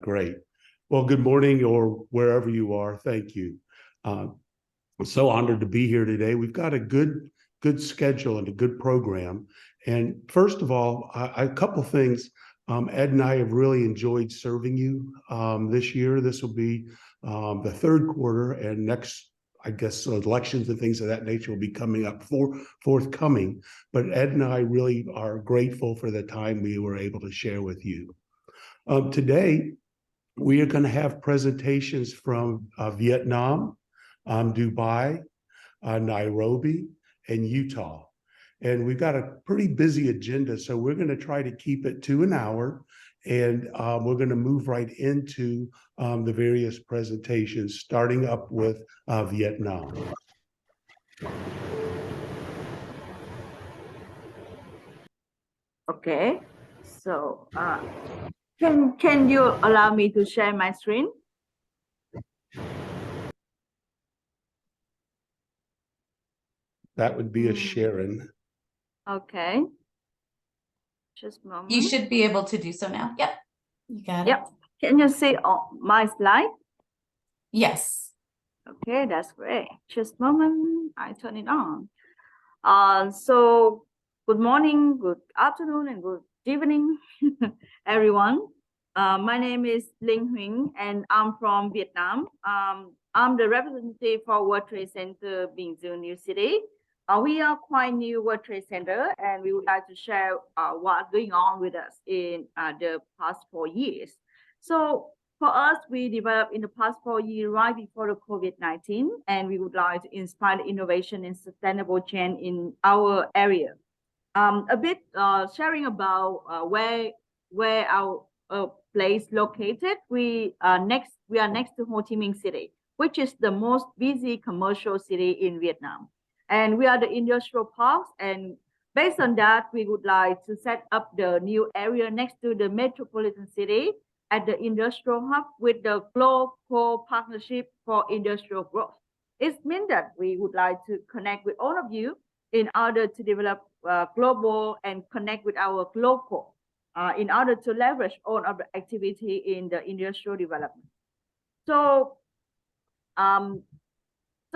Great. Well, good morning or wherever you are. Thank you. I'm so honored to be here today. We've got a good schedule and a good program. And first of all, a couple things. Ed and I have really enjoyed serving you this year. This will be the third quarter, and next, I guess, elections and things of that nature will be coming up forthcoming. But Ed and I really are grateful for the time we were able to share with you. Today, we are going to have presentations from Vietnam, Dubai, Nairobi, and Utah. And we've got a pretty busy agenda, so we're going to try to keep it to an hour, and we're going to move right into the various presentations, starting up with Vietnam. Okay, so can you allow me to share my screen? That would be a Sharon. Okay. Just a moment. You should be able to do so now. Yep, you got it. Yep. Can you see my slide? Yes. Okay, that's great. Just a moment. I turn it on. So good morning, good afternoon, and good evening, everyone. My name is Linh Huỳnh, and I'm from Vietnam. I'm the representative for World Trade Center Bình Dương, New City. We are quite new World Trade Center, and we would like to share what's going on with us in the past 4 years. So for us, we developed in the past 4 years right before the COVID-19, and we would like to inspire innovation and sustainable change in our area. A bit sharing about where our place located. We are next to Ho Chi Minh City, which is the most busy commercial city in Vietnam. And we are the industrial parks, and based on that, we would like to set up the new area next to the metropolitan city at the industrial hub with the global partnership for industrial growth. It means that we would like to connect with all of you in order to develop global and connect with our local in order to leverage all of the activity in the industrial development. So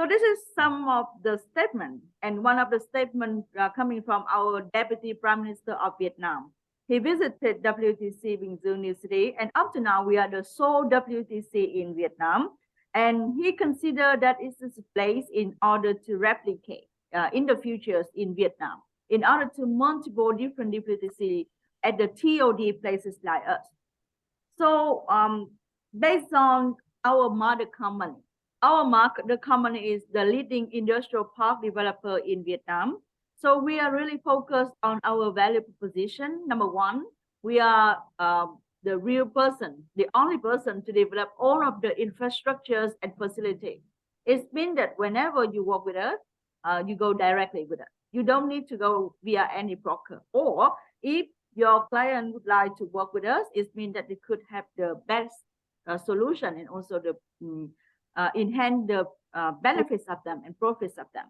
this is some of the statements, and one of the statements coming from our Deputy Prime Minister of Vietnam. He visited WTC Bình Dương New City, and up to now, we are the sole WTC in Vietnam. And he considered that it is a place in order to replicate in the futures in Vietnam, in order to multiple different WTC at the TOD places like us. So based on our mother company, the company is the leading industrial park developer in Vietnam. So we are really focused on our value proposition. Number one, we are the real person, the only person to develop all of the infrastructures and facilities. It's been that whenever you work with us, you go directly with us. You don't need to go via any broker. Or if your client would like to work with us, it means that they could have the best solution and also the enhance the benefits of them and profits of them.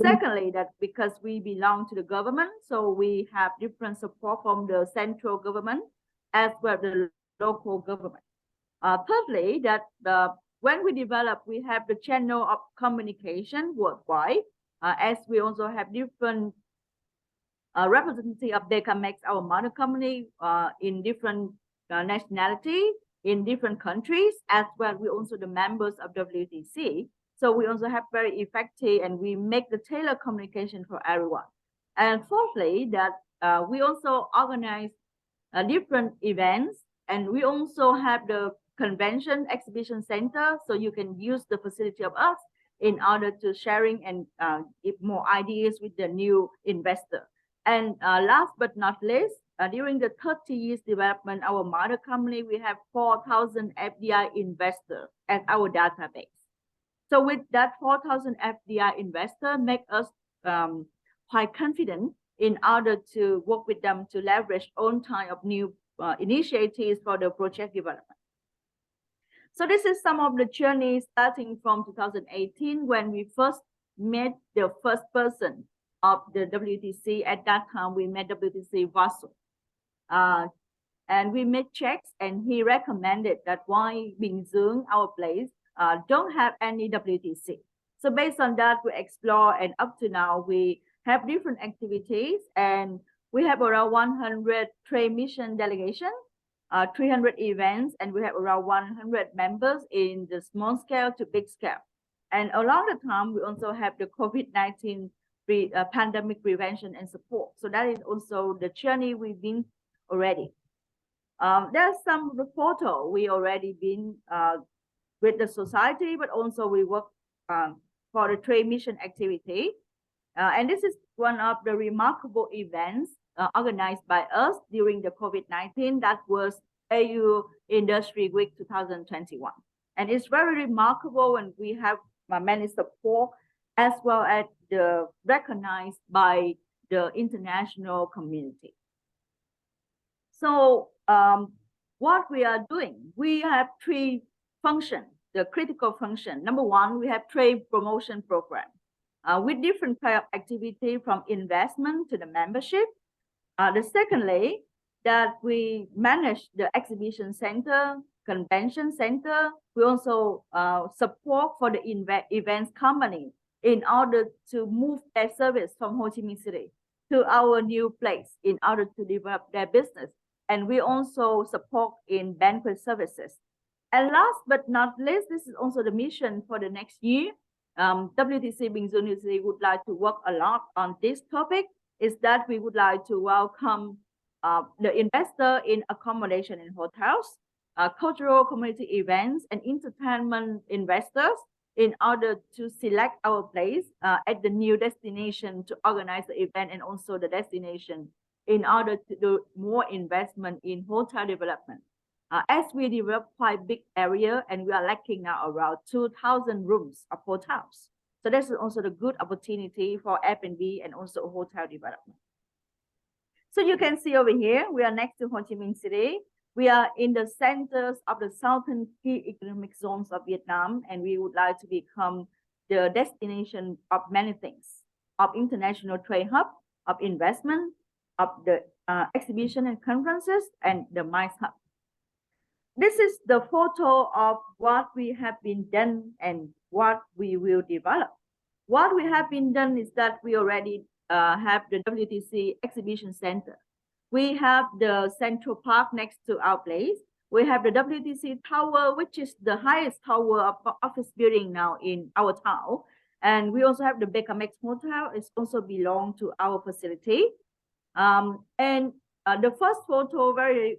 Secondly, that because we belong to the government, so we have different support from the central government as well as the local government. Thirdly, that when we develop, we have the channel of communication worldwide, as we also have different representative of Decamex, our mother company, in different nationality, in different countries, as well. We also the members of WTC. So we also have very effective, and we make the tailored communication for everyone. And fourthly, that we also organize different events, and we also have the convention exhibition center, so you can use the facility of us in order to sharing and give more ideas with the new investor. And last but not least, during the 30 years development, our mother company, we have 4,000 FDI investors at our database. So with that 4,000 FDI investor, make us quite confident in order to work with them to leverage all kind of new initiatives for the project development. So this is some of the journey starting from 2018 when we first met the first person of the WTC. At that time, we met WTC Warsaw. And we made checks, and he recommended that why Bình Dương, our place, don't have any WTC. So based on that, we explore, and up to now, we have different activities, and we have around 100 trade mission delegation, 300 events, and we have around 100 members in the small scale to big scale. And along the time, we also have the COVID-19 pandemic prevention and support. So that is also the journey we've been already. There's some photo we already been with the society, but also we work for the trade mission activity. And this is one of the remarkable events organized by us during the COVID-19. That was AU Industry Week 2021. And it's very remarkable when we have many support as well as the recognized by the international community. So what we are doing, we have three functions, the critical function. Number one, we have trade promotion program with different kind of activity from investment to the membership. The secondly, that we manage the exhibition center, convention center. We also support for the events company in order to move their service from Ho Chi Minh City to our new place in order to develop their business. And we also support in banquet services. And last but not least, this is also the mission for the next year. WTC Bình Dương University would like to work a lot on this topic, is that we would like to welcome the investor in accommodation in hotels, cultural community events, and entertainment investors in order to select our place at the new destination to organize the event, and also the destination in order to do more investment in hotel development. As we develop quite big area, and we are lacking now around 2,000 rooms of hotels. So this is also the good opportunity for F&B and also hotel development. So you can see over here, we are next to Ho Chi Minh City. We are in the centers of the southern key economic zones of Vietnam, and we would like to become the destination of many things, of international trade hub, of investment, of the exhibition and conferences, and the MICE hub. This is the photo of what we have been done and what we will develop. What we have been done is that we already have the WTC exhibition center. We have the Central Park next to our place. We have the WTC Tower, which is the highest tower of office building now in our town. And we also have the Bekamex Hotel. It also belongs to our facility. The first photo, very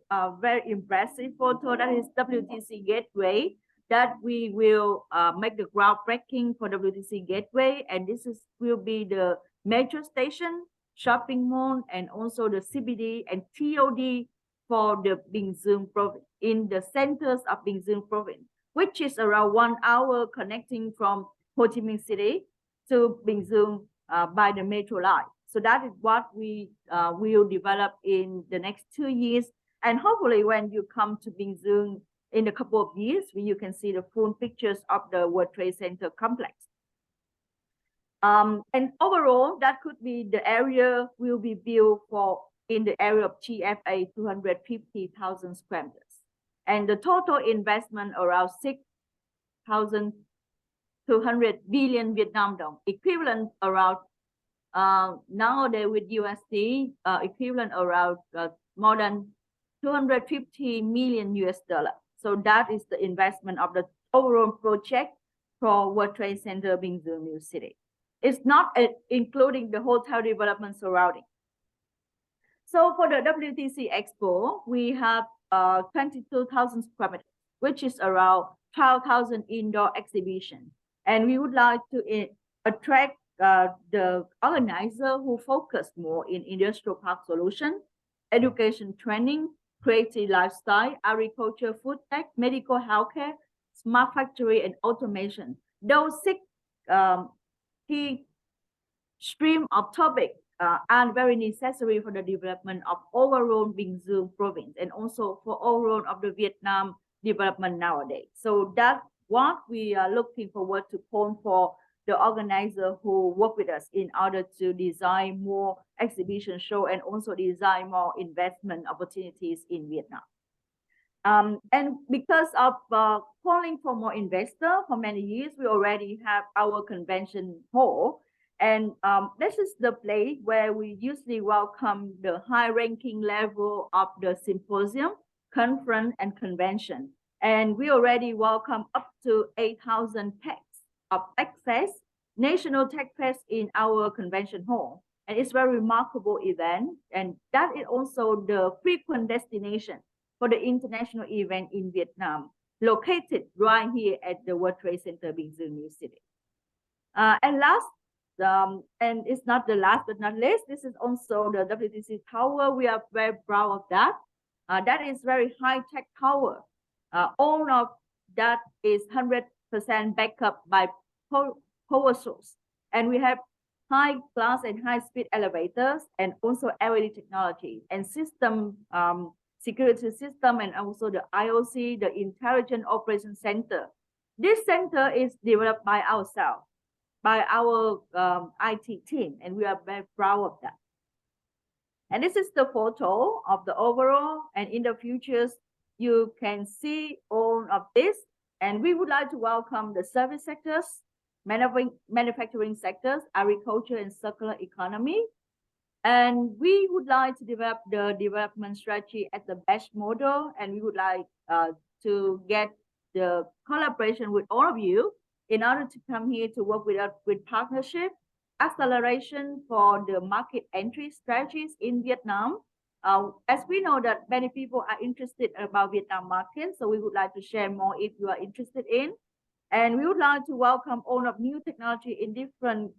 impressive photo, that is WTC Gateway, that we will make the groundbreaking for WTC Gateway. And this will be the metro station, shopping mall, and also the CBD and TOD for the Bình Dương province, in the centers of Bình Dương province, which is around 1 hour connecting from Ho Chi Minh City to Bình Dương by the metro line. So that is what we will develop in the next 2 years. And hopefully when you come to Bình Dương in a couple of years, you can see the full pictures of the World Trade Center complex. And overall, that could be the area will be built for in the area of GFA 250,000 square meters. And the total investment around 6,200 billion Vietnam dong, equivalent around nowadays with USD, equivalent around more than 250 million US dollar. So that is the investment of the overall project for World Trade Center Bình Dương New City. It's not including the hotel development surrounding. So for the WTC Expo, we have 22,000 square meters, which is around 12,000 indoor exhibition. And we would like to attract the organizer who focus more in industrial park solution, education training, creative lifestyle, agriculture, food tech, medical healthcare, smart factory, and automation. Those 6 key stream of topic are very necessary for the development of overall Bình Dương province and also for overall of the Vietnam development nowadays. So that's what we are looking forward to call for the organizer who work with us in order to design more exhibition show and also design more investment opportunities in Vietnam. And because of calling for more investor for many years, we already have our convention hall. And this is the place where we usually welcome the high-ranking level of the symposium, conference, and convention. And we already welcome up to 8,000 techs of TechFest, National TechFest in our convention hall. And it's a very remarkable event. And that is also the frequent destination for the international event in Vietnam, located right here at the World Trade Center, Bình Dương, New City. And last, and it's not the last but not least, this is also the WTC tower. We are very proud of that. That is very high-tech tower. All of that is 100% backed up by power source. And we have high class and high speed elevators and also LED technology and system security system, and also the IOC, the Intelligent Operation Center. This center is developed by ourselves, by our IT team, and we are very proud of that. And this is the photo of the overall, and in the futures, you can see all of this. And we would like to welcome the service sectors, manufacturing sectors, agriculture and circular economy. And we would like to develop the development strategy as the best model. And we would like to get the collaboration with all of you in order to come here to work with us with partnership, acceleration for the market entry strategies in Vietnam. As we know that many people are interested about Vietnam market, so we would like to share more if you are interested in. And we would like to welcome all of new technology in different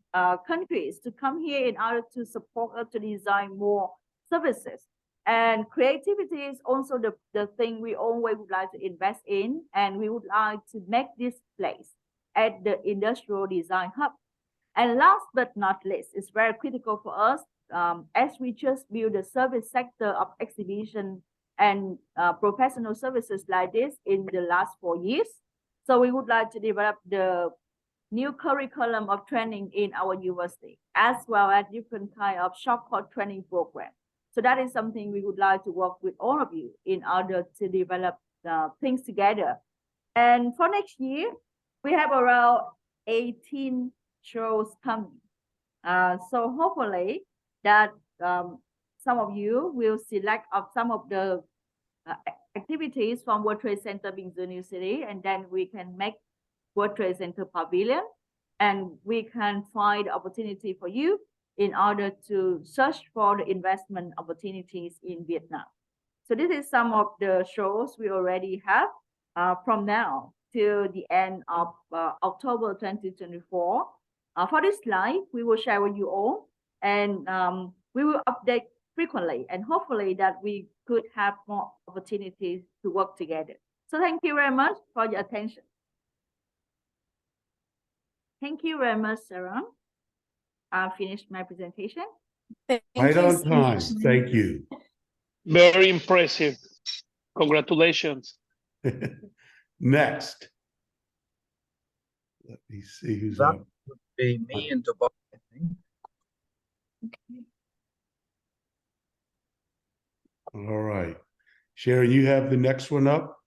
countries to come here in order to support us to design more services. And creativity is also the thing we always would like to invest in. And we would like to make this place at the industrial design hub. And last but not least, it's very critical for us as we just build the service sector of exhibition and professional services like this in the last 4 years. So we would like to develop the new curriculum of training in our university, as well as different kind of short course training program. So that is something we would like to work with all of you in order to develop things together. And for next year, we have around 18 shows coming. So hopefully that some of you will select of some of the activities from World Trade Center Bình Dương New City, and then we can make World Trade Center Pavilion, and we can find opportunity for you in order to search for the investment opportunities in Vietnam. So this is some of the shows we already have from now till the end of October 2024. For this slide, we will share with you all, and we will update frequently, and hopefully that we could have more opportunities to work together. So thank you very much for your attention. Thank you very much, Sarah. I finished my presentation. Thank Right you on so time. much. Thank you. Very impressive. Congratulations. Next. Let me see who's That up. would be me and Dubai, I think. Okay. All right. Sharon, you have the next one up?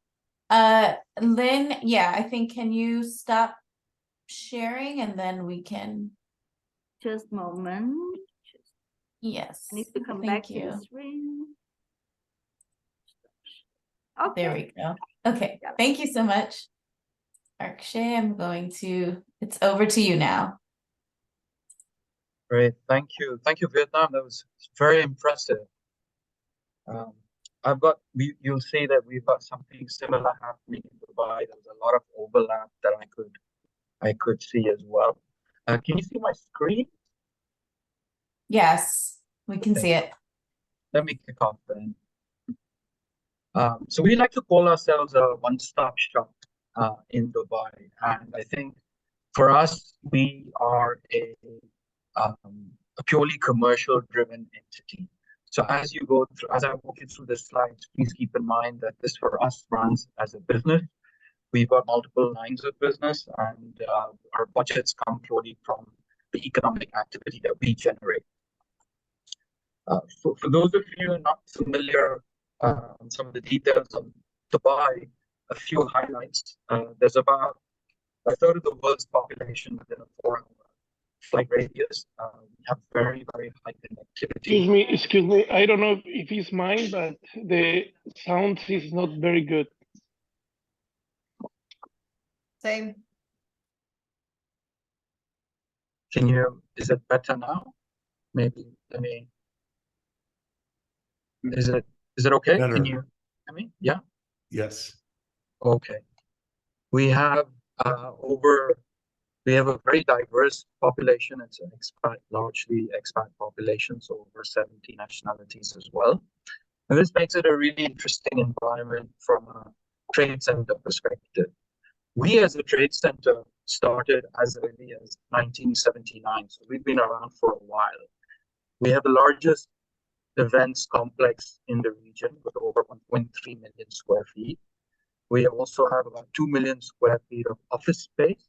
Lynn, yeah, I think, can you stop sharing and then we can, Just a moment. yes. I need to come Thank back to you. the screen. There Okay. we go. Okay, Got it. thank you so much. Akshay, I'm going to, it's over to you now. Great, thank you. Thank you, Vietnam. That was very impressive. You'll see that we've got something similar happening in Dubai. There's a lot of overlap that I could see as well. Can you see my screen? Yes, we can Okay. see it. Let me kick off then. So we like to call ourselves a one-stop shop in Dubai, and I think for us, we are a purely commercial-driven entity. So as I walk you through the slides, please keep in mind that this for us runs as a business. We've got multiple lines of business, and our budgets come purely from the economic activity that we generate. For those of you who are not familiar on some of the details of Dubai, a few highlights. There's about a third of the world's population within a 4-hour flight radius. We have very, very high connectivity. Excuse me. I don't know if it's mine, but the sound is not very good. Same. Is it better now? Maybe let me. Is it okay? Better. Can you hear me? Yeah. Yes. Okay. We have we have a very diverse population. It's an largely expat population, so over 70 nationalities as well. And this makes it a really interesting environment from a trade center perspective. We as a trade center started as early as 1979, so we've been around for a while. We have the largest events complex in the region with over 1.3 million square feet. We also have about 2 million square feet of office space,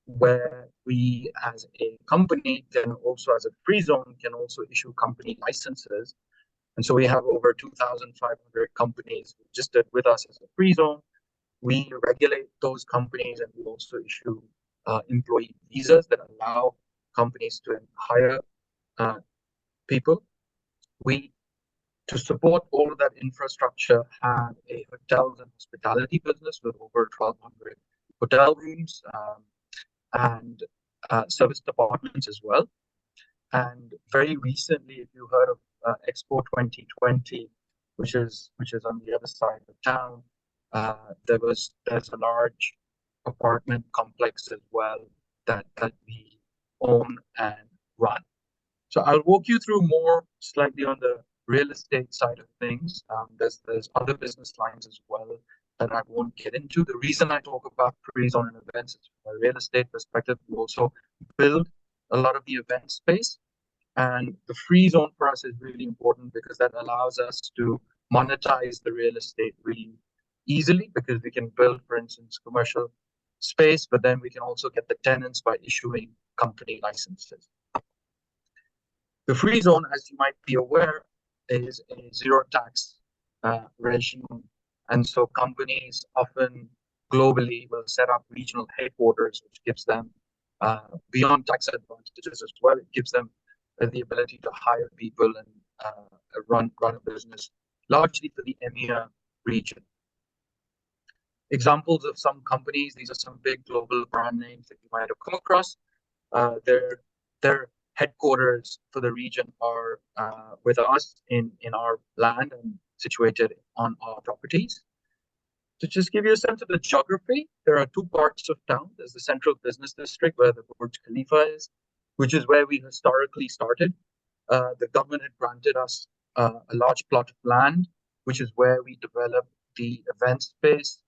where we as a company can also, as a free zone, can also issue company licenses. And so we have over 2,500 companies registered with us as a free zone. We regulate those companies, and we also issue employee visas that allow companies to hire people. To support all of that infrastructure, have a hotels and hospitality business with over 1,200 hotel rooms and service departments as well. And very recently, if you heard of Expo 2020, which is on the other side of town, there's a large apartment complex as well that we own and run. So I'll walk you through more slightly on the real estate side of things. There's other business lines as well that I won't get into. The reason I talk about pre-zone and events is from a real estate perspective. We also build a lot of the event space, and the free zone for us is really important because that allows us to monetize the real estate really easily, because we can build, for instance, commercial space, but then we can also get the tenants by issuing company licenses. The free zone, as you might be aware, is a zero tax regime. And so companies often globally will set up regional headquarters, which gives them, beyond tax advantages as well, it gives them the ability to hire people and run a business largely for the EMEA region. Examples of some companies, these are some big global brand names that you might have come across. Their headquarters for the region are with us in our land and situated on our properties. To just give you a sense of the geography, there are two parts of town. There's the central business district where the Burj Khalifa is, which is where we historically started. The government had granted us a large plot of land, which is where we developed the event space,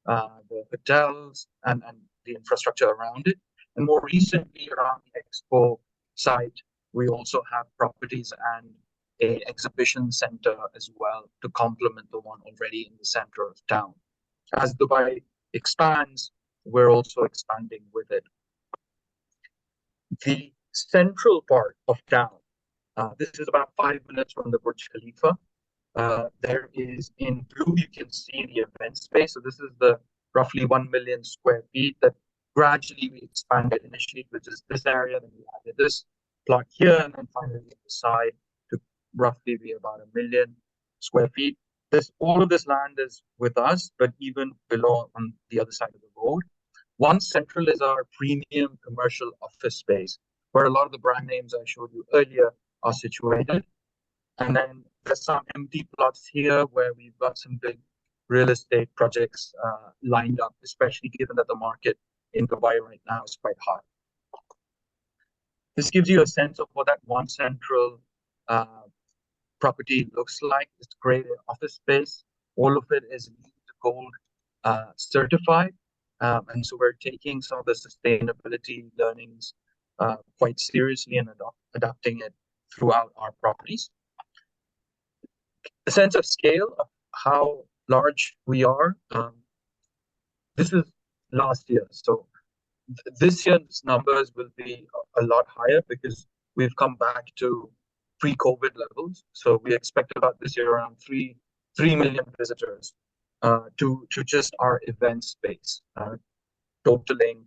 the hotels, and the infrastructure around it. And more recently, around the Expo site, we also have properties and an exhibition center as well to complement the one already in the center of town. As Dubai expands, we're also expanding with it. The central part of town, this is about 5 minutes from the Burj Khalifa. There is, in blue, you can see the event space. So this is the roughly 1 million square feet that gradually we expanded initially, which is this area. Then we added this plot here, and then finally on the side to roughly be about 1 million square feet. All of this land is with us, but even below on the other side of the road. One central is our premium commercial office space, where a lot of the brand names I showed you earlier are situated. And then there's some empty plots here where we've got some big real estate projects lined up, especially given that the market in Dubai right now is quite hot. This gives you a sense of what that one central property looks like. It's great office space. All of it is LEED Gold certified. And so we're taking some of the sustainability learnings quite seriously and adapting it throughout our properties. A sense of scale of how large we are. This is last year. So this year's numbers will be a lot higher because we've come back to pre-COVID levels. So we expect about this year around 3 million visitors to just our event space, totaling,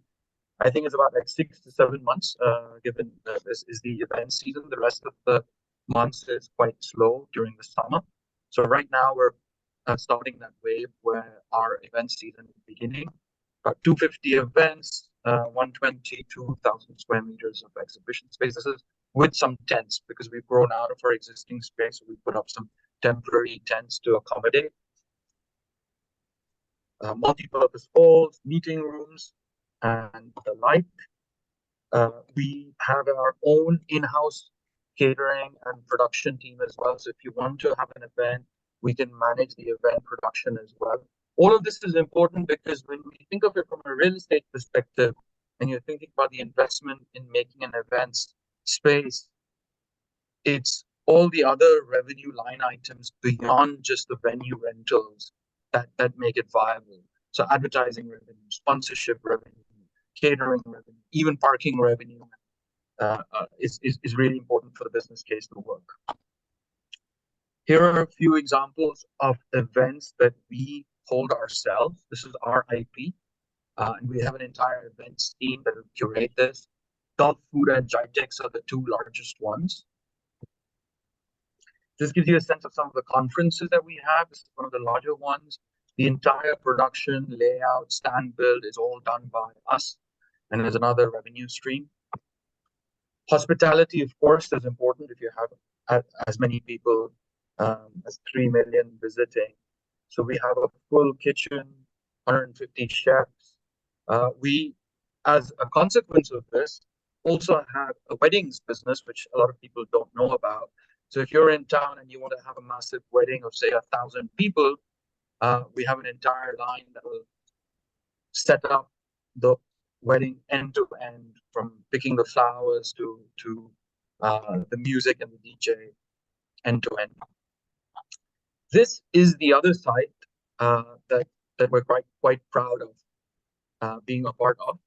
I think it's about like 6 to 7 months, given this is the event season. The rest of the months is quite slow during the summer. So right now we're starting that wave where our event season is beginning. About 250 events, 122,000 square meters of exhibition space. This is with some tents because we've grown out of our existing space. So we put up some temporary tents to accommodate. Multi-purpose halls, meeting rooms, and the like. We have our own in-house catering and production team as well. So if you want to have an event, we can manage the event production as well. All of this is important because when we think of it from a real estate perspective, and you're thinking about the investment in making an events space, it's all the other revenue line items beyond just the venue rentals that make it viable. So advertising revenue, sponsorship revenue, catering revenue, even parking revenue is really important for the business case to work. Here are a few examples of events that we hold ourselves. This is our IP, and we have an entire events team that will curate this. Gulf Food and GITEX are the two largest ones. This gives you a sense of some of the conferences that we have. This is one of the larger ones. The entire production, layout, stand build is all done by us, and there's another revenue stream. Hospitality, of course, is important if you have as many people as 3 million visiting. So we have a full kitchen, 150 chefs. We, as a consequence of this, also have a weddings business, which a lot of people don't know about. So if you're in town and you want to have a massive wedding of, say, 1,000 people, we have an entire line that will set up the wedding end to end, from picking the flowers to the music and the DJ end to end. This is the other side that we're quite proud of being a part of.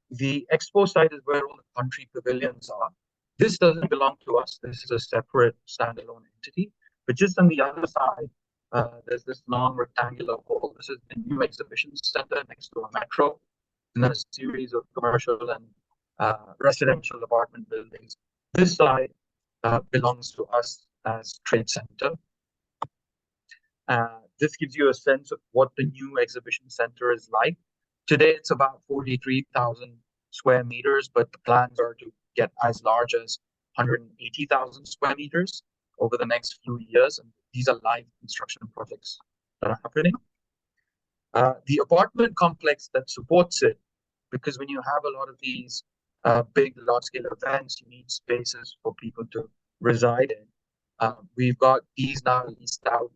The expo side is where all the country pavilions are. This doesn't belong to us. This is a separate standalone entity. But just on the other side, there's this long rectangular hall. This is the new exhibition center next to a metro, and then a series of commercial and residential apartment buildings. This side belongs to us as Trade Center. This gives you a sense of what the new exhibition center is like. Today, it's about 43,000 square meters, but the plans are to get as large as 180,000 square meters over the next few years. And these are live construction projects that are happening. The apartment complex that supports it, because when you have a lot of these big, large-scale events, you need spaces for people to reside in. We've got these now leased out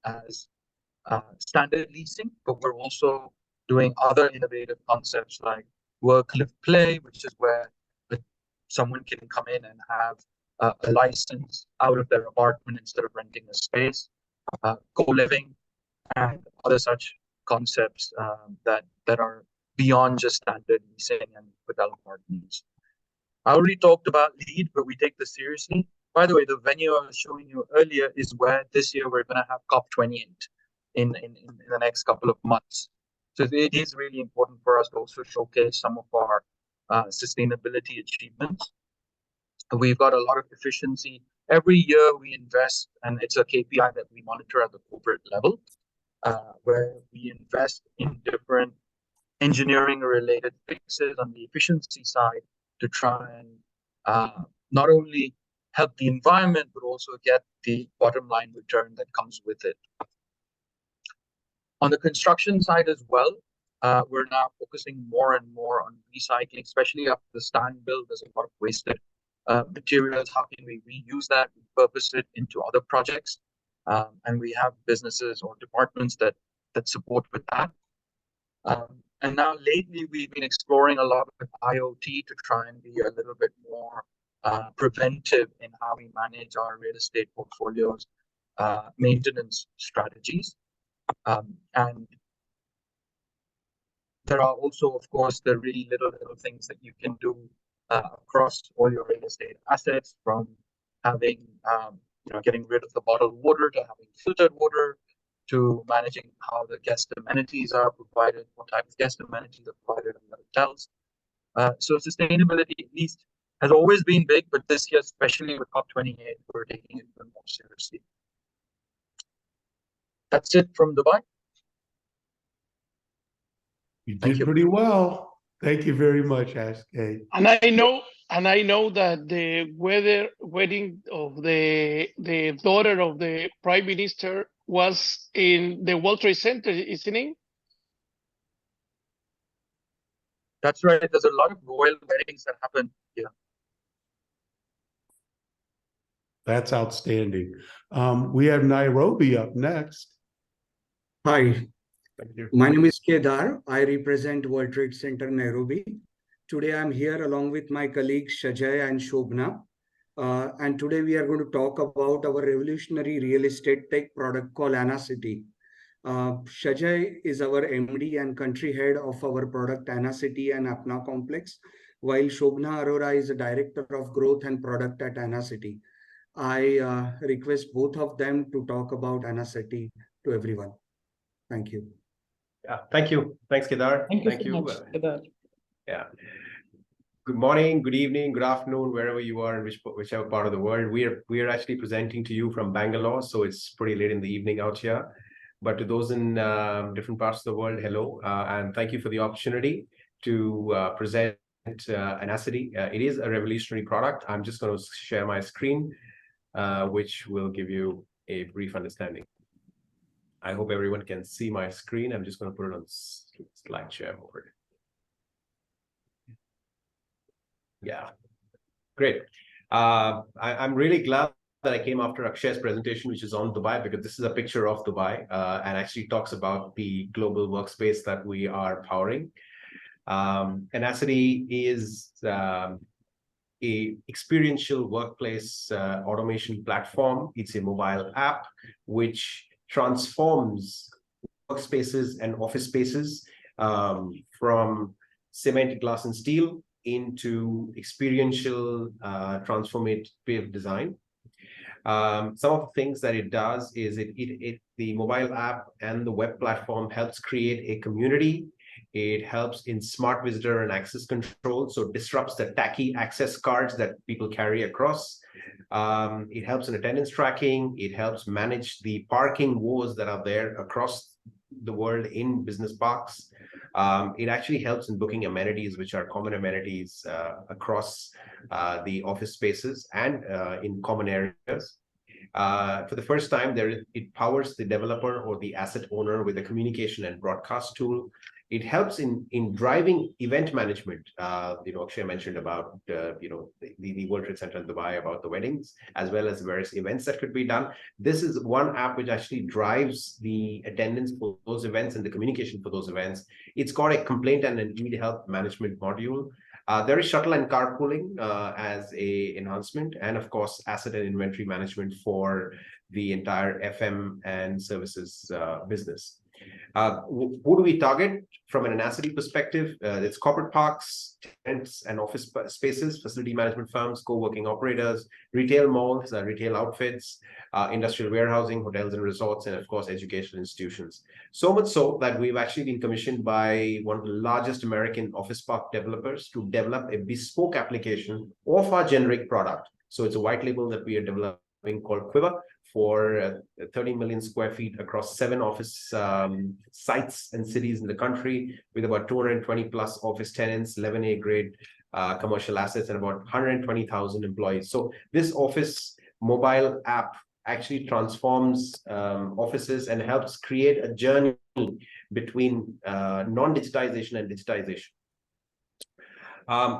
as standard leasing, but we're also doing other innovative concepts like work, live, play, which is where someone can come in and have a license out of their apartment instead of renting a space, co-living, and other such concepts that are beyond just standard leasing and hotel apartments. I already talked about LEED, but we take this seriously. By the way, the venue I was showing you earlier is where this year we're going to have COP28 in the next couple of months. So it is really important for us to also showcase some of our sustainability achievements. We've got a lot of efficiency. Every year we invest, and it's a KPI that we monitor at the corporate level, where we invest in different engineering-related fixes on the efficiency side to try and not only help the environment, but also get the bottom line return that comes with it. On the construction side as well, we're now focusing more and more on recycling, especially after the stand build. There's a lot of wasted materials. How can we reuse that, repurpose it into other projects? And we have businesses or departments that support with that. And now lately, we've been exploring a lot with IoT to try and be a little bit more preventive in how we manage our real estate portfolios, maintenance strategies. And There are also, of course, the really little things that you can do across all your real estate assets, from having getting rid of the bottled water to having filtered water, to managing how the guest amenities are provided, what type of guest amenities are provided in the hotels. So sustainability, at least, has always been big, but this year, especially with COP28, we're taking it even more seriously. That's it from Dubai. You Thank did you. pretty well. Thank you very much, SK. And I know that the wedding of the daughter of the prime minister was in the World Trade Center, isn't it? That's right. There's a lot of royal weddings that happen here. That's outstanding. We have Nairobi up next. Hi, Thank you. my name is Kedar. I represent World Trade Center Nairobi. Today I'm here along with my colleagues Shajay and Shobna. And today we are going to talk about our revolutionary real estate tech product called Anacity. Shajay is our MD and country head of our product Anacity and Apna Complex, while Shobna Arora is the director of growth and product at Anacity. I request both of them to talk about Anacity to everyone. Thank you. Yeah, thank you. Thanks, Kedar. Thank you so much, Kedar. Yeah. Good morning, good evening, good afternoon, wherever you are in whichever part of the world. We are actually presenting to you from Bangalore, so it's pretty late in the evening out here. But to those in different parts of the world, hello, and thank you for the opportunity to present Anacity. It is a revolutionary product. I'm just going to share my screen, which will give you a brief understanding. I hope everyone can see my screen. I'm just going to put it on slide share mode. Yeah, great. I'm really glad that I came after Akshay's presentation, which is on Dubai, because this is a picture of Dubai and actually talks about the global workspace that we are powering. Anacity is a experiential workplace automation platform. It's a mobile app which transforms workspaces and office spaces from cement, glass, and steel into experiential transformative design. Some of the things that it does is the mobile app and the web platform helps create a community. It helps in smart visitor and access control, so it disrupts the tacky access cards that people carry across. It helps in attendance tracking. It helps manage the parking woes that are there across the world in business parks. It actually helps in booking amenities, which are common amenities across the office spaces and in common areas. For the first time, it powers the developer or the asset owner with a communication and broadcast tool. It helps in driving event management. Akshay mentioned about the World Trade Center in Dubai, about the weddings, as well as various events that could be done. This is one app which actually drives the attendance for those events and the communication for those events. It's got a complaint and an e-health management module. There is shuttle and carpooling as a enhancement, and of course, asset and inventory management for the entire FM and services business. Who do we target from an Anacity perspective? It's corporate parks, tenants and office spaces, facility management firms, co-working operators, retail malls, retail outfits, industrial warehousing, hotels and resorts, and of course, educational institutions. So much so that we've actually been commissioned by one of the largest American office park developers to develop a bespoke application of our generic product. So it's a white label that we are developing called Quiver for 30 million square feet across 7 office sites and cities in the country, with about 220 plus office tenants, 11A grade commercial assets, and about 120,000 employees. So this office mobile app actually transforms offices and helps create a journey between non-digitization and digitization.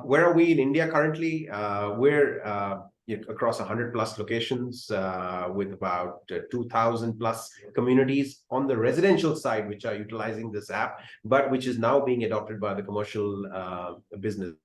Where are we in India currently? We're across 100 plus locations with about 2,000 plus communities on the residential side, which are utilizing this app, but which is now being adopted by the commercial business.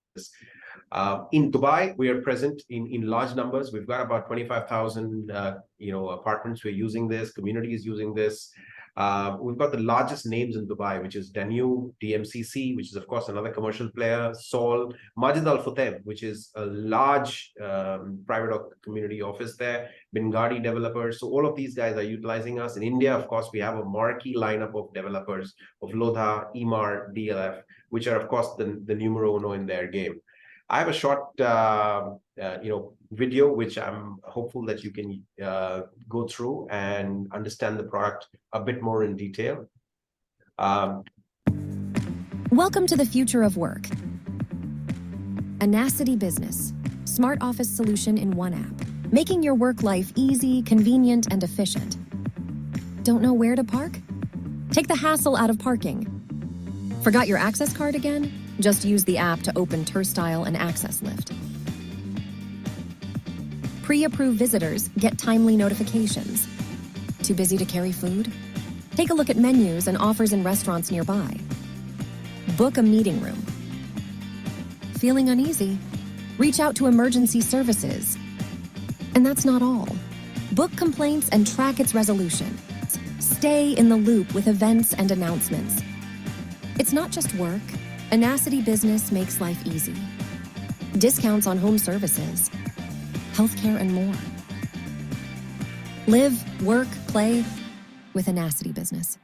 In Dubai, we are present in large numbers. We've got about 25,000 apartments. We're using this, communities using this. We've got the largest names in Dubai, which is Danube, DMCC, which is of course another commercial player, Sol, Majid Al Futtaim, which is a large private community office there, Bengadi developers. So all of these guys are utilizing us. In India, of course, we have a marquee lineup of developers of Lodha, Emaar, DLF, which are of course the numero uno in their game. I have a short, video, which I'm hopeful that you can go through and understand the product a bit more in detail. Welcome to the future of work. Anacity Business, smart office solution in one app, making your work life easy, convenient, and efficient. Don't know where to park? Take the hassle out of parking. Forgot your access card again? Just use the app to open Turnstile and Access Lift. Pre-approved visitors get timely notifications. Too busy to carry food? Take a look at menus and offers in restaurants nearby. Book a meeting room. Feeling uneasy? Reach out to emergency services. And that's not all. Book complaints and track its resolution. Stay in the loop with events and announcements. It's not just work. Anacity Business makes life easy. Discounts on home services, healthcare, and more. Live, work, play with Anacity Business.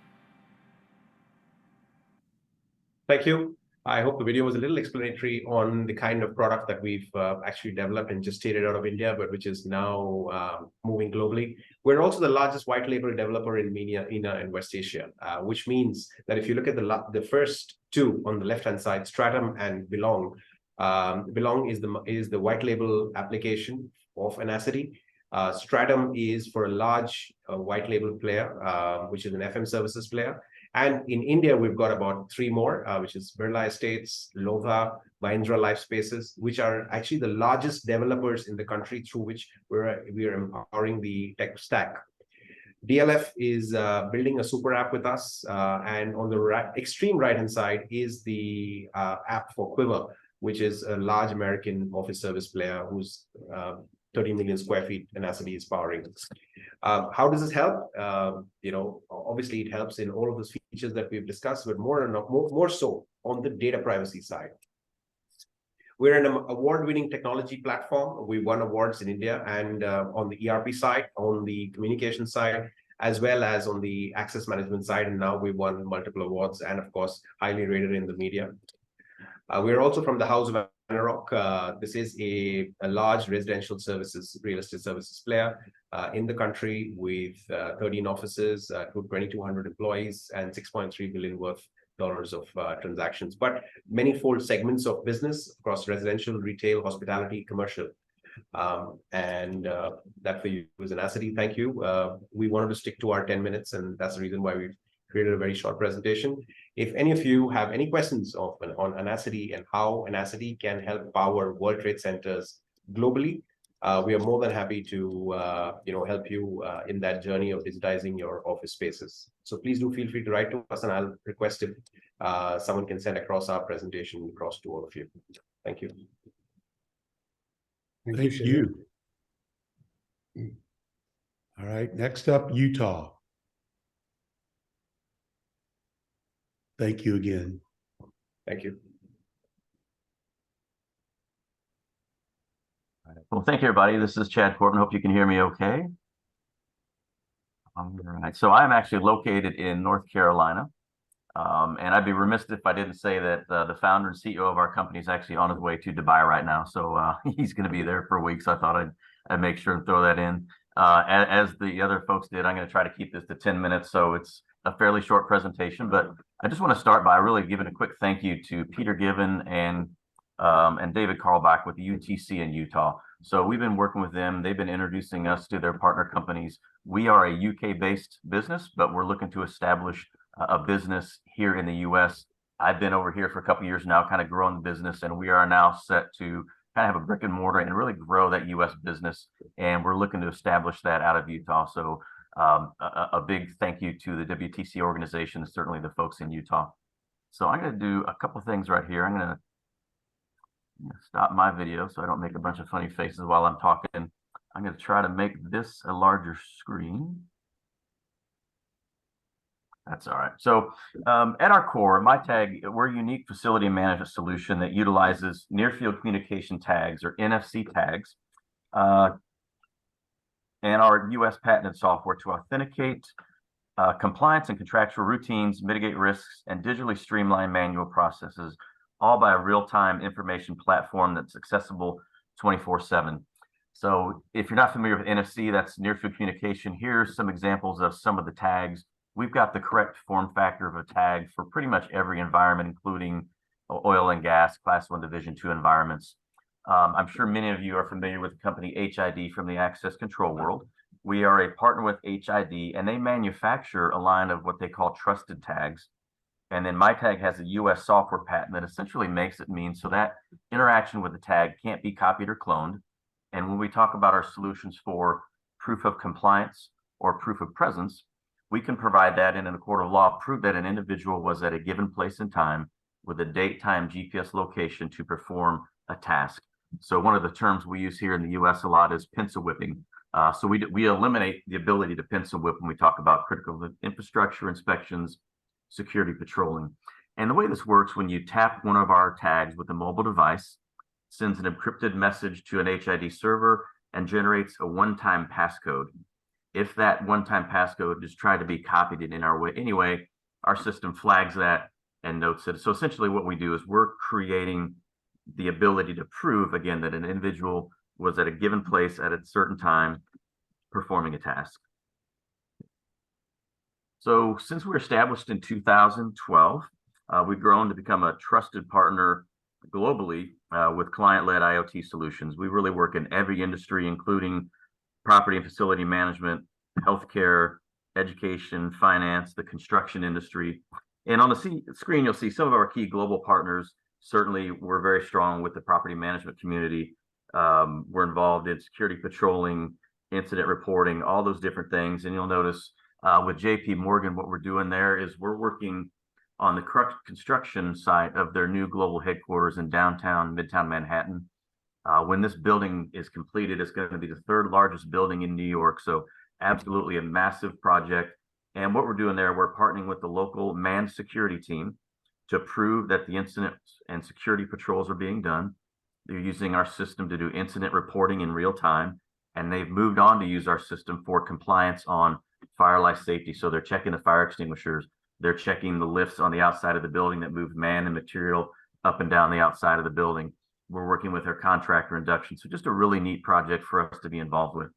Thank you. I hope the video was a little explanatory on the kind of product that we've actually developed and gested out of India, but which is now moving globally. We're also the largest white label developer in MENA and West Asia, which means that if you look at the first two on the left-hand side, Stratum and Belong, Belong is the white label application of Anacity. Stratum is for a large white label player, which is an FM services player. And in India, we've got about 3 more, which is Birla Estates, Lodha, Mahindra Life Spaces, which are actually the largest developers in the country through which we are empowering the tech stack. DLF is building a super app with us, and on the extreme right-hand side is the app for Quiver, which is a large American office service player who's 30 million square feet Anacity is powering. How does this help? Obviously it helps in all of those features that we've discussed, but more so on the data privacy side. We're an award-winning technology platform. We won awards in India and on the ERP side, on the communication side, as well as on the access management side. And now we've won multiple awards and of course, highly rated in the media. We're also from the House of Anarok. This is a large residential services, real estate services player in the country with 13 offices, 2,200 employees, and $6.3 billion worth of transactions, but many-fold segments of business across residential, retail, hospitality, commercial. That for you is Anacity. Thank you. We wanted to stick to our 10 minutes, and that's the reason why we've created a very short presentation. If any of you have any questions on Anacity and how Anacity can help power World Trade Centers globally, we are more than happy to help you in that journey of digitizing your office spaces. So please do feel free to write to us, and I'll request if someone can send across our presentation across to all of you. Thank you. Thank you. All right, next up, Utah. Thank you again. Thank you. Well, thank you, everybody. This is Chad Corbin. Hope you can hear me okay. All right. So I'm actually located in North Carolina. And I'd be remiss if I didn't say that the founder and CEO of our company is actually on his way to Dubai right now. So he's going to be there for a week. So I thought I'd make sure and throw that in. As the other folks did, I'm going to try to keep this to 10 minutes. So it's a fairly short presentation. But I just want to start by really giving a quick thank you to Peter Given and David Carlbach with the UTC in Utah. So we've been working with them. They've been introducing us to their partner companies. We are a UK-based business, but we're looking to establish a business here in the US. I've been over here for a couple of years now, kind of growing the business, and we are now set to kind of have a brick and mortar and really grow that US business. And we're looking to establish that out of Utah. So a big thank you to the WTC organization, and certainly the folks in Utah. So I'm going to do a couple of things right here. I'm going to stop my video so I don't make a bunch of funny faces while I'm talking. I'm going to try to make this a larger screen. That's all right. So at our core, MyTag, we're a unique facility management solution that utilizes near-field communication tags, or NFC tags, and our U.S. patented software to authenticate compliance and contractual routines, mitigate risks, and digitally streamline manual processes, all by a real-time information platform that's accessible 24/7. So if you're not familiar with NFC, that's near-field communication. Here's some examples of some of the tags. We've got the correct form factor of a tag for pretty much every environment, including oil and gas, Class 1 Division 2 environments. I'm sure many of you are familiar with the company HID from the access control world. We are a partner with HID, and they manufacture a line of what they call trusted tags. And then MyTag has a US software patent that essentially makes it mean so that interaction with the tag can't be copied or cloned. And when we talk about our solutions for proof of compliance or proof of presence, we can provide that in a court of law, prove that an individual was at a given place and time with a date, time, GPS location to perform a task. So one of the terms we use here in the US a lot is pencil whipping. So we eliminate the ability to pencil whip when we talk about critical infrastructure inspections, security patrolling. And the way this works, when you tap one of our tags with a mobile device, sends an encrypted message to an HID server and generates a one-time passcode. If that one-time passcode is tried to be copied in our way anyway, our system flags that and notes it. So essentially what we do is we're creating the ability to prove, again, that an individual was at a given place at a certain time performing a task. So since we were established in 2012, we've grown to become a trusted partner globally with client-led IoT solutions. We really work in every industry, including property and facility management, healthcare, education, finance, the construction industry. And on the screen, you'll see some of our key global partners. Certainly, we're very strong with the property management community. We're involved in security patrolling, incident reporting, all those different things. And you'll notice with JP Morgan, what we're doing there is we're working on the construction site of their new global headquarters in downtown, Midtown Manhattan. When this building is completed, it's going to be the third largest building in New York. So absolutely a massive project. And what we're doing there, we're partnering with the local manned security team to prove that the incidents and security patrols are being done. They're using our system to do incident reporting in real time. And they've moved on to use our system for compliance on fire life safety. So they're checking the fire extinguishers. They're checking the lifts on the outside of the building that move man and material up and down the outside of the building. We're working with their contractor induction. So just a really neat project for us to be involved with.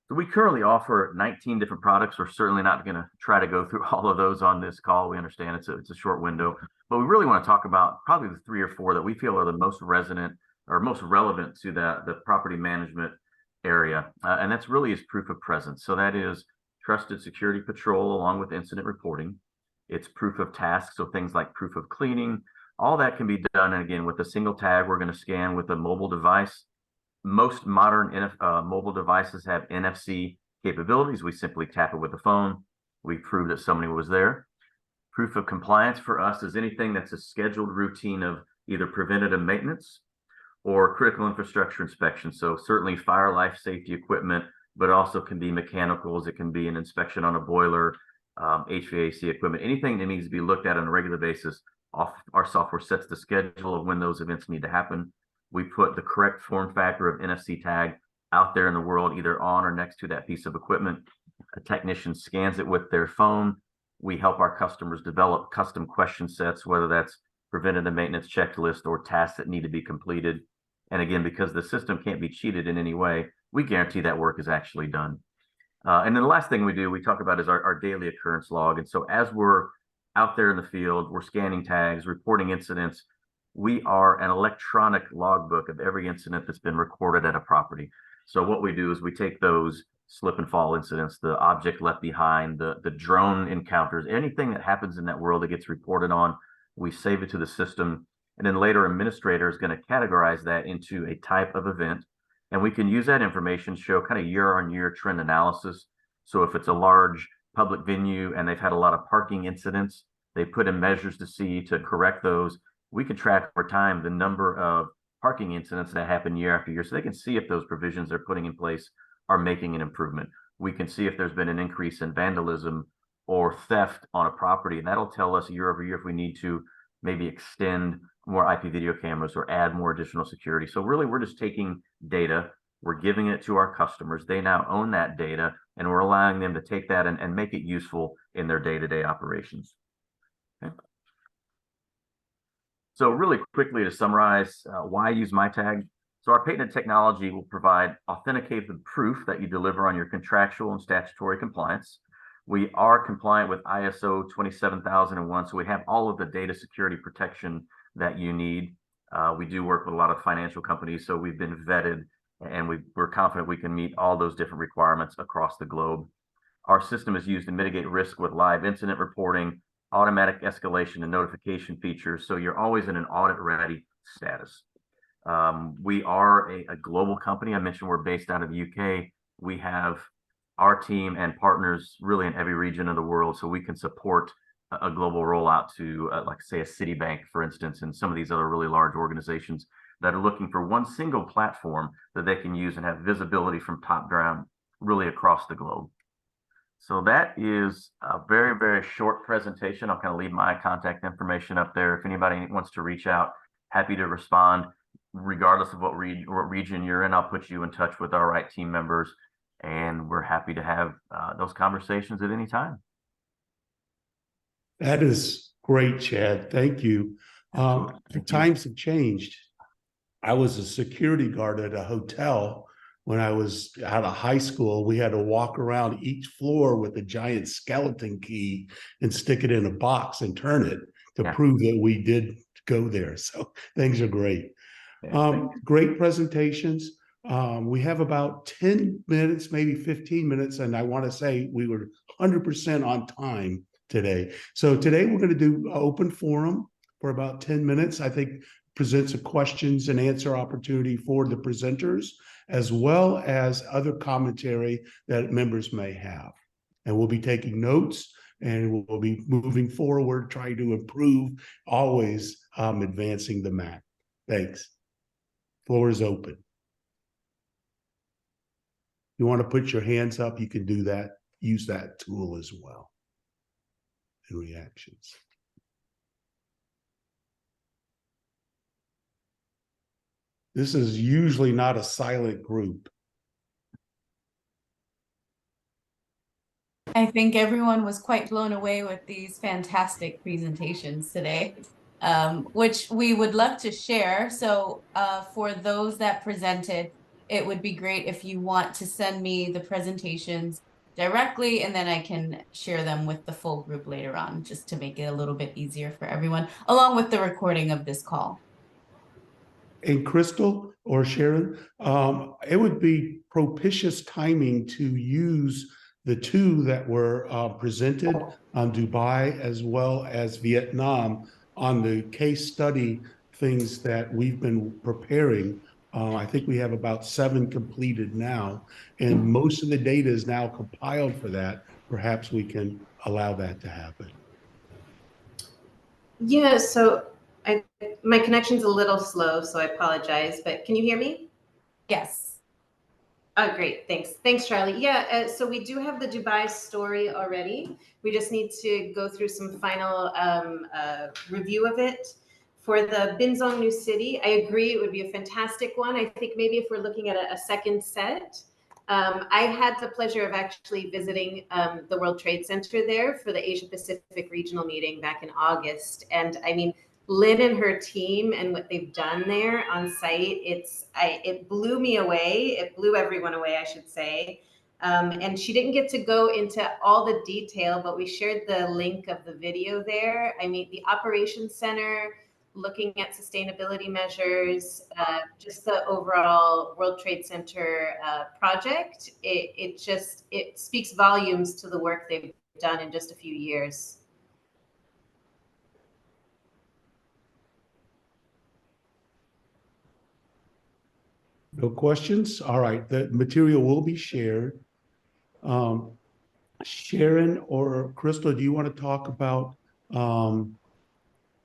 So we currently offer 19 different products. We're certainly not going to try to go through all of those on this call. We understand it's a short window, but we really want to talk about probably the 3 or 4 that we feel are the most resonant or most relevant to the property management area. And that's really is proof of presence. So that is trusted security patrol along with incident reporting. It's proof of tasks, so things like proof of cleaning. All that can be done, and again, with a single tag, we're going to scan with a mobile device. Most modern mobile devices have NFC capabilities. We simply tap it with the phone. We prove that somebody was there. Proof of compliance for us is anything that's a scheduled routine of either preventative maintenance or critical infrastructure inspection. So certainly fire life safety equipment, but also can be mechanicals. It can be an inspection on a boiler, HVAC equipment, anything that needs to be looked at on a regular basis. Our software sets the schedule of when those events need to happen. We put the correct form factor of NFC tag out there in the world, either on or next to that piece of equipment. A technician scans it with their phone. We help our customers develop custom question sets, whether that's preventative maintenance checklist or tasks that need to be completed. And again, because the system can't be cheated in any way, we guarantee that work is actually done. And then the last thing we talk about is our daily occurrence log. And so as we're out there in the field, we're scanning tags, reporting incidents. We are an electronic logbook of every incident that's been recorded at a property. So what we do is we take those slip and fall incidents, the object left behind, the drone encounters, anything that happens in that world that gets reported on, we save it to the system. And then later, administrator is going to categorize that into a type of event. And we can use that information to show kind of year-on-year trend analysis. So if it's a large public venue and they've had a lot of parking incidents, they put in measures to correct those. We can track over time the number of parking incidents that happen year after year. So they can see if those provisions they're putting in place are making an improvement. We can see if there's been an increase in vandalism or theft on a property, and that'll tell us year over year if we need to maybe extend more IP video cameras or add more additional security. So really, we're just taking data, we're giving it to our customers. They now own that data, and we're allowing them to take that and make it useful in their day-to-day operations. Okay. So really quickly to summarize, why use MyTag? So our patented technology will provide authenticated proof that you deliver on your contractual and statutory compliance. We are compliant with ISO 27001, so we have all of the data security protection that you need. We do work with a lot of financial companies, so we've been vetted, and we're confident we can meet all those different requirements across the globe. Our system is used to mitigate risk with live incident reporting, automatic escalation and notification features, so you're always in an audit-ready status. We are a global company. I mentioned we're based out of the UK. We have our team and partners really in every region of the world, so we can support a global rollout to, like say, a Citibank, for instance, and some of these other really large organizations that are looking for one single platform that they can use and have visibility from top down really across the globe. So that is a very, very short presentation. I'll kind of leave my contact information up there. If anybody wants to reach out, happy to respond. Regardless of what region you're in, I'll put you in touch with our right team members, and we're happy to have those conversations at any time. That is great, Chad. Thank you. Absolutely. Thank you. Times have changed. I was a security guard at a hotel when I was out of high school. We had to walk around each floor with a giant skeleton key and stick it in a box and turn it to prove that we did go there. So things are great. Great presentations. We have about 10 minutes, maybe 15 minutes, and I want to say we were 100% on time today. So today we're going to do an open forum for about 10 minutes. I think presents a questions and answer opportunity for the presenters, as well as other commentary that members may have. And we'll be taking notes, and we'll be moving forward, trying to improve, always advancing the MAC. Thanks. Floor is open. You want to put your hands up, you can do that. Use that tool as well in reactions. This is usually not a silent group. I think everyone was quite blown away with these fantastic presentations today, which we would love to share. So for those that presented, it would be great if you want to send me the presentations directly, and then I can share them with the full group later on, just to make it a little bit easier for everyone, along with the recording of this call. And Crystal or Sharon, it would be propitious timing to use the two that were presented on Dubai as well as Vietnam on the case study things that we've been preparing. I think we have about 7 completed now, and most of the data is now compiled for that. Perhaps we can allow that to happen. Yeah, so my connection's a little slow, so I apologize, but can you hear me? Yes. Oh, great, thanks. Thanks, Charlie. Yeah, so we do have the Dubai story already. We just need to go through some final review of it. For the Binzong New City, I agree it would be a fantastic one. I think maybe if we're looking at a second set, I had the pleasure of actually visiting the World Trade Center there for the Asia Pacific regional meeting back in August. And I mean, Lynn and her team and what they've done there on site, it blew me away. It blew everyone away, I should say. And she didn't get to go into all the detail, but we shared the link of the video there. I mean, the operations center, looking at sustainability measures, just the overall World Trade Center project, it speaks volumes to the work they've done in just a few years. No questions? All right, the material will be shared. Sharon or Crystal, do you want to talk about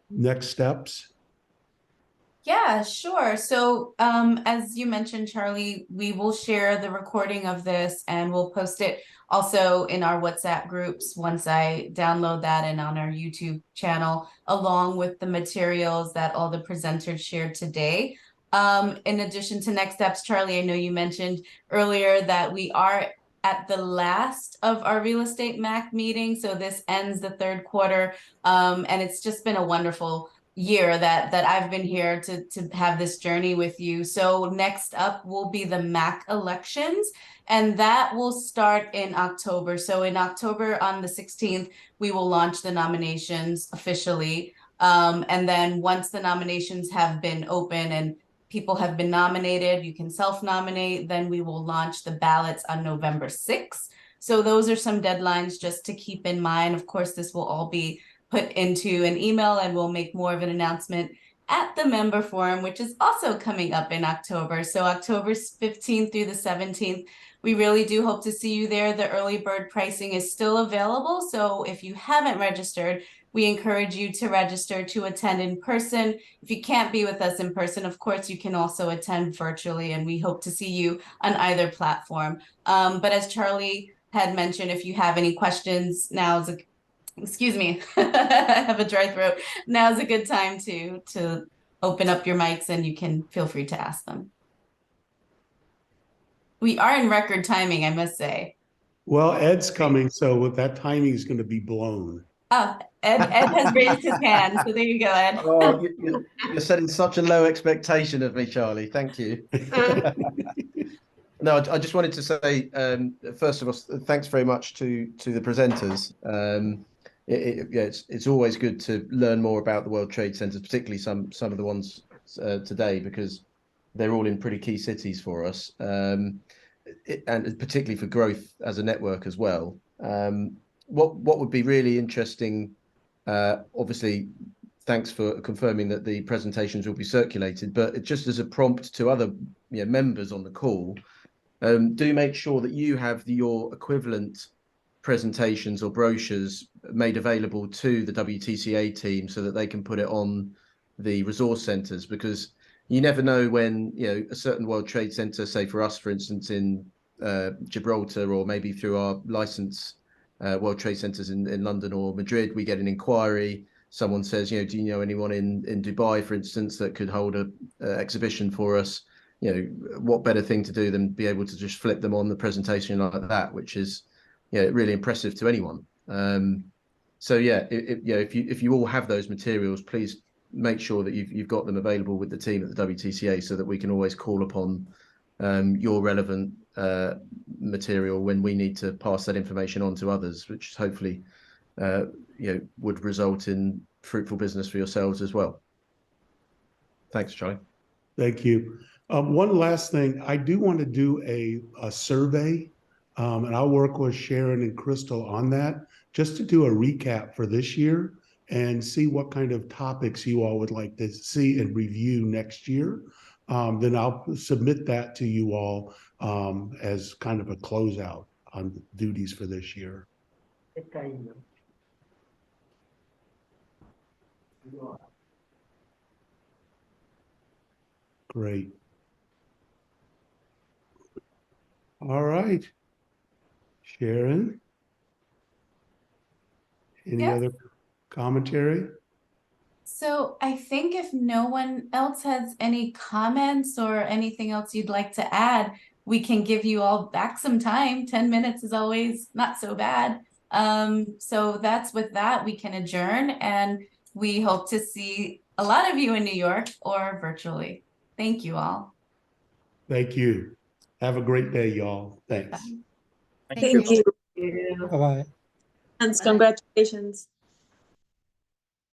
next steps? Yeah, sure. So, as you mentioned, Charlie, we will share the recording of this and we'll post it also in our WhatsApp groups once I download that and on our YouTube channel, along with the materials that all the presenters shared today. In addition to next steps, Charlie, I know you mentioned earlier that we are at the last of our real estate MAC meeting. So this ends the third quarter. And it's just been a wonderful year that I've been here to have this journey with you. So next up will be the MAC elections, and that will start in October. So in October on the 16th, we will launch the nominations officially. And then once the nominations have been open and people have been nominated, you can self-nominate, then we will launch the ballots on November 6th. So those are some deadlines just to keep in mind. Of course, this will all be put into an email and we'll make more of an announcement at the member forum, which is also coming up in October. So October 15th through the 17th, we really do hope to see you there. The early bird pricing is still available. So if you haven't registered, we encourage you to register to attend in person. If you can't be with us in person, of course, you can also attend virtually, and we hope to see you on either platform. But as Charlie had mentioned, if you have any questions, now's a excuse me, I have a dry throat. Now's a good time to open up your mics and you can feel free to ask them. We are in record timing, I must say. Well, Ed's coming, so that timing is going to be blown. Oh, Ed has raised his hand, so there you go, Ed. Oh, you're setting such a low expectation of me, Charlie. Thank you. No, I just wanted to say, first of all, thanks very much to the presenters. It's always good to learn more about the World Trade Centers, particularly some of the ones today, because they're all in pretty key cities for us, and particularly for growth as a network as well. What would be really interesting, obviously, thanks for confirming that the presentations will be circulated, but just as a prompt to other members on the call, do make sure that you have your equivalent presentations or brochures made available to the WTCA team so that they can put it on the resource centers, because you never know when a certain World Trade Center, say for us, for instance, in Gibraltar, or maybe through our license World Trade Centers in London or Madrid, we get an inquiry. Someone says, do you know anyone in Dubai, for instance, that could hold a exhibition for us? What better thing to do than be able to just flip them on the presentation like that, which is really impressive to anyone. So if you all have those materials, please make sure that you've got them available with the team at the WTCA, so that we can always call upon your relevant material when we need to pass that information on to others, which hopefully would result in fruitful business for yourselves as well. Thanks, Charlie. Thank you. One last thing, I do want to do a survey, and I'll work with Sharon and Crystal on that, just to do a recap for this year and see what kind of topics you all would like to see and review next year. Then I'll submit that to you all as kind of a closeout on the duties for this year. Great. All right. Sharon? Any Yes. other commentary? So I think if no one else has any comments or anything else you'd like to add, we can give you all back some time. 10 minutes is always not so bad. So that's with that, we can adjourn, and we hope to see a lot of you in New York or virtually. Thank you all. Thank you. Have a great day, y'all. Thanks. Bye. Thank you. Bye-bye. And congratulations.